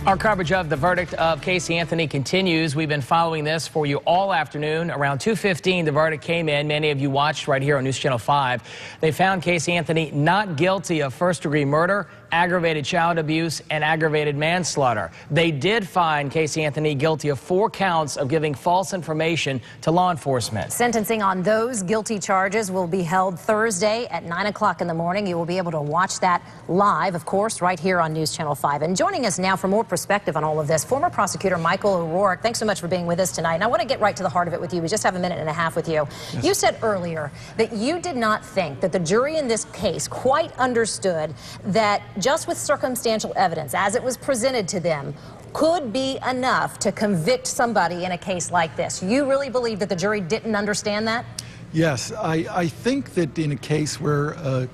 Our coverage of the verdict of Casey Anthony continues. We've been following this for you all afternoon. Around 2:15, the verdict came in. Many of you watched right here on News Channel 5. They found Casey Anthony not guilty of first-degree murder, aggravated child abuse, and aggravated manslaughter. They did find Casey Anthony guilty of 4 counts of giving false information to law enforcement. Sentencing on those guilty charges will be held Thursday at 9 o'clock in the morning. You will be able to watch that live, of course, right here on News Channel 5. And joining us now for more perspective on all of this, former prosecutor Michael O'Rourke. Thanks so much for being with us tonight. And I want to get right to the heart of it with you. We just have a minute and a half with you. Yes. You said earlier that you did not think that the jury in this case quite understood that just with circumstantial evidence, as it was presented to them, could be enough to convict somebody in a case like this. You really believe that the jury didn't understand that? Yes, I think that in a case where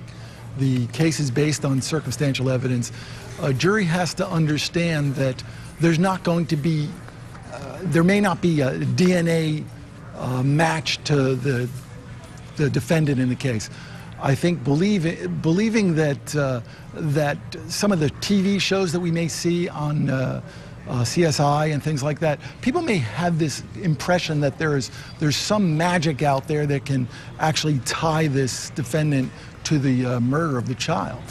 the case is based on circumstantial evidence, a jury has to understand that there's not going to be, there may not be a DNA match to the defendant in the case. I think believing that that some of the TV shows that we may see on CSI and things like that, people may have this impression that there's some magic out there that can actually tie this defendant to the murder of the child.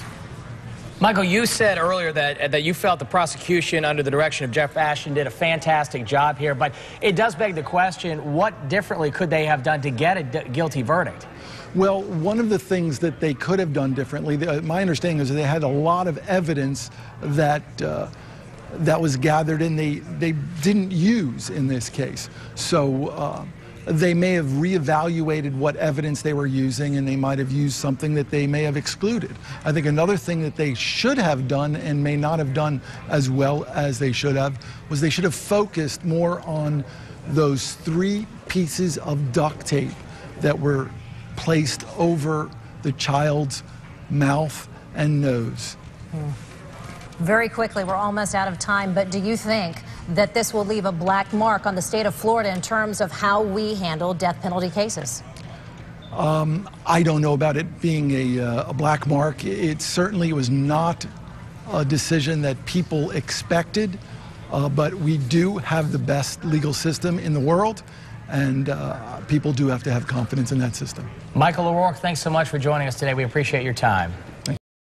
Michael, you said earlier that you felt the prosecution under the direction of Jeff Ashton did a fantastic job here, but it does beg the question, what differently could they have done to get a guilty verdict? Well, one of the things that they could have done differently, my understanding is that they had a lot of evidence that that was gathered and they didn't use in this case. So they may have reevaluated what evidence they were using, and they might have used something that they may have excluded. I think another thing that they should have done and may not have done as well as they should have was they should have focused more on those 3 pieces of duct tape that were placed over the child's mouth and nose. Very quickly, we're almost out of time, but do you think that this will leave a black mark on the state of Florida in terms of how we handle death penalty cases? I don't know about it being a black mark. It certainly was not a decision that people expected, but we do have the best legal system in the world, and people do have to have confidence in that system. Michael O'Rourke, thanks so much for joining us today. We appreciate your time.